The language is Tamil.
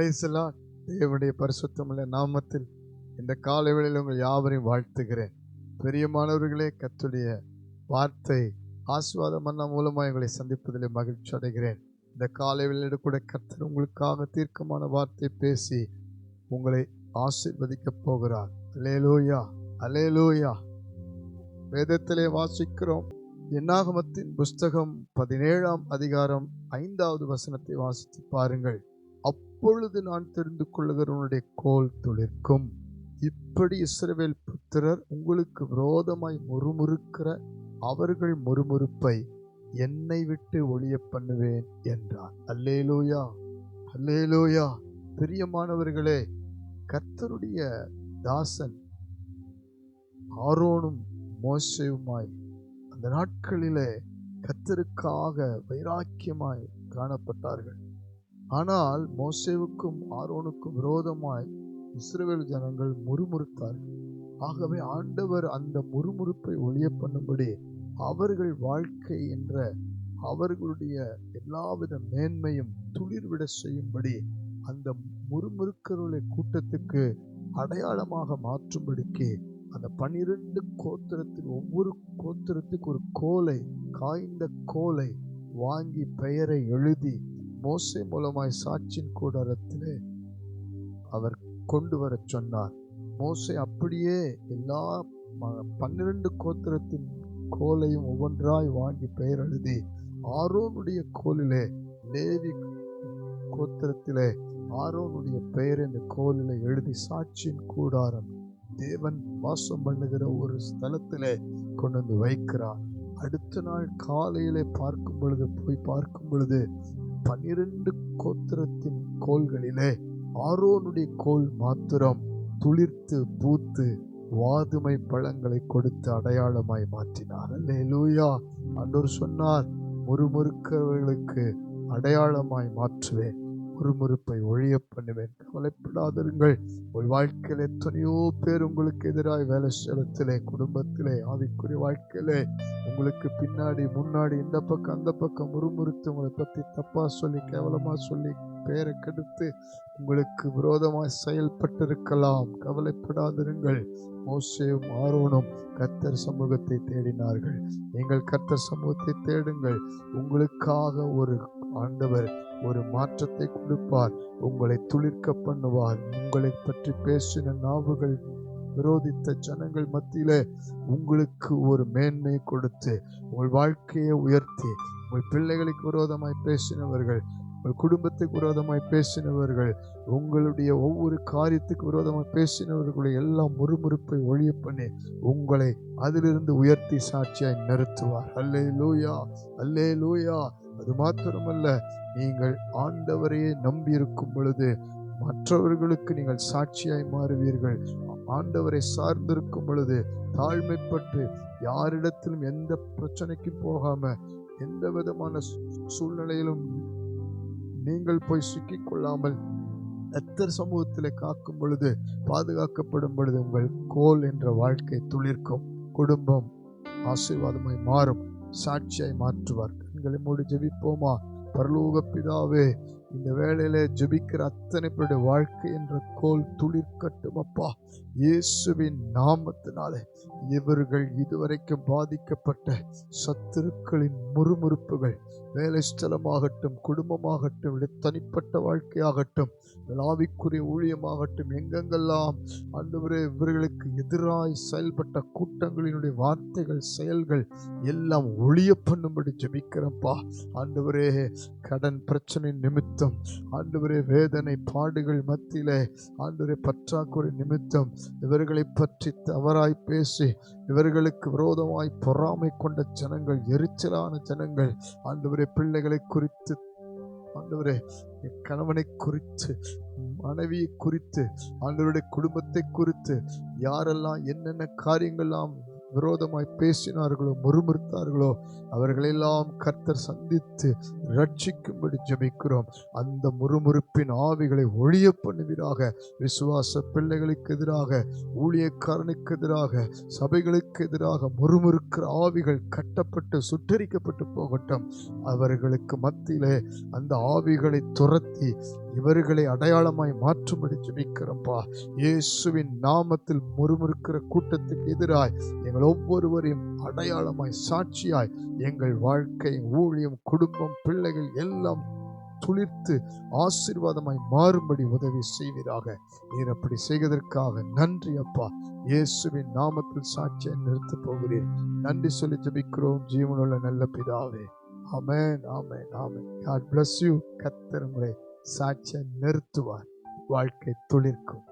Praise the Lord. தேவனுடைய பரிசுத்தமுள்ள நாமத்தில் இந்த காலை வேளையில் உங்கள் யாவரையும் வாழ்த்துகிறேன். பிரியமானவர்களே, கர்த்தருடைய வார்த்தை ஆசீர்வாத மன்னா மூலமாக உங்களை சந்திப்பதிலே மகிழ்ச்சி அடைகிறேன். இந்த காலை வேளையில் கூட கர்த்தர் உங்களுக்காக தீர்க்கமான வார்த்தை பேசி உங்களை ஆசீர்வதிக்கப் போகிறார். அல்லேலூயா, அல்லேலூயா. வேதத்திலே வாசிக்கிறோம். என்னாகமத்தின் புஸ்தகம் 17ஆம் அதிகாரம் 5வது வசனத்தை வாசித்து பாருங்கள். அப்பொழுது நான் தெரிந்து கொள்ளுகிறவனுடைய கோல் துளிர்க்கும். இப்படி இஸ்ரவேல் புத்திரர் உங்களுக்கு விரோதமாய் முறுமுறுக்கிற அவர்கள் முறுமுறுப்பை என்னை விட்டு ஒழிய பண்ணுவேன் என்றார். அல்லேலூயா, அல்லேலூயா. பிரியமானவர்களே, கர்த்தருடைய தாசன் ஆரோனும் மோசேயுமாய் அந்த நாட்களிலே கர்த்தருக்காக வைராக்கியமாய் காணப்பட்டார்கள். ஆனால் மோசேவுக்கும் ஆரோனுக்கும் விரோதமாய் இஸ்ரவேல் ஜனங்கள் முறுமுறுத்தார்கள். ஆகவே ஆண்டவர் அந்த முறுமுறுப்பை ஒழிய பண்ணும்படி அவர்கள் வாழ்க்கை என்ற அவர்களுடைய எல்லாவித மேன்மையும் துளிர்விட செய்யும்படி அந்த முறுமுறுக்கிறவர்களை கூட்டத்துக்கு அடையாளமாக மாற்றும்படிக்கு அந்த 12 கோத்திரத்தில் ஒவ்வொரு கோத்திரத்துக்கு ஒரு கோலை, காய்ந்த கோலை வாங்கி பெயரை எழுதி மோசே மூலமாய் சாட்சியின் கூடாரத்திலே அவர் கொண்டு வர சொன்னார். மோசே அப்படியே எல்லா 12 கோத்திரத்தின் கோலையும் ஒவ்வொன்றாய் வாங்கி பெயர் எழுதி ஆரோனுடைய கோலிலே, லேவி கோத்திரத்திலே ஆரோனுடைய பெயரை இந்த கோலிலே எழுதி சாட்சியின் கூடாரம் தேவன் வாசம் பண்ணுகிற ஒரு ஸ்தலத்திலே கொண்டு வந்து வைக்கிறார். அடுத்த நாள் காலையிலே போய் பார்க்கும் பொழுது 12 கோத்திரத்தின் கோல்களிலே ஆரோனுடைய கோல் மாத்திரம் துளிர்த்து பூத்து வாதுமை பழங்களை கொடுத்து அடையாளமாய் மாற்றினார். அல்லேலூயா. ஆண்டவர் சொன்னார், முறுமுறுக்கிறவர்களுக்கு அடையாளமாய் மாற்றுவேன், முறுமுறுப்பை ஒழிய பண்ணுவேன். கவலைப்படாதிருங்கள். உங்கள் வாழ்க்கையில எத்தனையோ பேர் உங்களுக்கு எதிராக வேலை ஸ்தலத்திலே, குடும்பத்திலே, ஆவிக்குரிய வாழ்க்கையிலே உங்களுக்கு பின்னாடி முன்னாடி இந்த பக்கம் அந்த பக்கம் முறுமுறுத்து உங்களை பற்றி தப்பா சொல்லி கேவலமா சொல்லி பெயரை கெடுத்து உங்களுக்கு விரோதமாய் செயல்பட்டிருக்கலாம். கவலைப்படாதிருங்கள். மோசேயும் ஆரோனும் கர்த்தர் சமூகத்தை தேடினார்கள். நீங்கள் கர்த்தர் சமூகத்தை தேடுங்கள். உங்களுக்காக ஒரு ஆண்டவர் ஒரு மாற்றத்தை கொடுப்பார். உங்களை துளிர்க்க பண்ணுவார். உங்களை பற்றி பேசின நாவுகள் விரோதித்த ஜனங்கள் மத்தியிலே உங்களுக்கு ஒரு மேன்மை கொடுத்து உங்கள் வாழ்க்கையை உயர்த்தி, உங்கள் பிள்ளைகளுக்கு விரோதமாய் பேசினவர்கள், உங்கள் குடும்பத்துக்கு விரோதமாய் பேசினவர்கள், உங்களுடைய ஒவ்வொரு காரியத்துக்கு விரோதமாய் பேசினவர்களை எல்லாம் முறுமுறுப்பை ஒழிய பண்ணி உங்களை அதிலிருந்து உயர்த்தி சாட்சியாய் நிறுத்துவார். அல்லேலூயா, அல்லேலூயா. அது மாத்திரமல்ல, நீங்கள் ஆண்டவரையே நம்பி இருக்கும் பொழுது மற்றவர்களுக்கு நீங்கள் சாட்சியாய் மாறுவீர்கள். ஆண்டவரை சார்ந்திருக்கும் பொழுது தாழ்மைப்பட்டு யாரிடத்திலும் எந்த பிரச்சனைக்கும் போகாம, எந்த விதமான சூழ்நிலையிலும் நீங்கள் போய் சிக்கிக் கொள்ளாமல் கர்த்தர் சமூகத்திலே காக்கும் பொழுது, பாதுகாக்கப்படும் பொழுது உங்கள் கோல் என்ற வாழ்க்கை துளிர்க்கும். குடும்பம் ஆசீர்வாதமாய் மாறும். சாட்சியாய் மாற்றுவார். கண்களை மூடி ஜெபிப்போமா? பரலோக பிதாவே, இந்த வேளையிலே ஜெபிக்கிற அத்தனை பேருடைய வாழ்க்கை என்ற கோல் துளிர்க்கட்டும் அப்பா. இயேசுவின் நாமத்தினாலே இவர்கள் இதுவரைக்கும் பாதிக்கப்பட்ட சத்துருக்களின் முறுமுறுப்புகள், வேலை ஸ்தலமாகட்டும், குடும்பமாகட்டும், தனிப்பட்ட வாழ்க்கையாகட்டும், ஆவிக்குரிய ஊழியமாகட்டும், எங்கெங்கெல்லாம் ஆண்டவரே இவர்களுக்கு எதிராய் செயல்பட்ட கூட்டங்களினுடைய வார்த்தைகள், செயல்கள் எல்லாம் ஒழிய பண்ணும்படி ஜெபிக்கிறப்பா. ஆண்டவரே, கடன் பிரச்சனை நிமித்தம், ஆண்டவரே வேதனை பாடுகள் மத்தியிலே, ஆண்டவரே பற்றாக்குறை நிமித்தம் இவர்களை பற்றி தவறாய் பேசி இவர்களுக்கு விரோதமாய் பொறாமை கொண்ட ஜனங்கள், எரிச்சலான ஜனங்கள், ஆண்டவரே பிள்ளைகளை குறித்து, ஆண்டவரே கணவனை குறித்து, மனைவியை குறித்து, ஆண்டவருடைய குடும்பத்தை குறித்து யாரெல்லாம் என்னென்ன காரியங்கள்லாம் விரோதமாய் பேசினார்களோ, முறுமுறுத்தார்களோ, அவர்களெல்லாம் கர்த்தர் சந்தித்து ரட்சிக்கும்படி ஜெபிக்கிறோம். அந்த முறுமுறுப்பின் ஆவிகளை ஒழிய பண்ணுவீராக. விசுவாச பிள்ளைகளுக்கு எதிராக, ஊழியக்காரனுக்கு எதிராக, சபைகளுக்கு எதிராக முறுமுறுக்கிற ஆவிகள் கட்டப்பட்டு சுட்டரிக்கப்பட்டு போகட்டும். அவர்களுக்கு மத்தியிலே அந்த ஆவிகளை துரத்தி இவர்களை அடையாளமாய் மாற்றும்படி ஜெபிக்கிறப்பா. இயேசுவின் நாமத்தில் முறுமுறுக்கிற கூட்டத்துக்கு எதிராய் எங்கள் ஒவ்வொருவரையும் அடையாளமாய் சாட்சியாய் எங்கள் வாழ்க்கை, ஊழியம், குடும்பம், பிள்ளைகள் எல்லாம் துளிர்த்து ஆசீர்வாதமாய் மாறும்படி உதவி செய்வீராக. நீர் அப்படி செய்வதற்காக நன்றி அப்பா. இயேசுவின் நாமத்தில் சாட்சியை நிறுத்தப் போகிறேன். நன்றி சொல்லி ஜெபிக்கிறோம் ஜீவனுள்ள நல்ல பிதாவே. ஆமென், ஆமென், ஆமென். God bless you. கர்த்தர் உங்களை சாட்சியை நிறுத்துவார். வாழ்க்கை துளிர்க்கும்.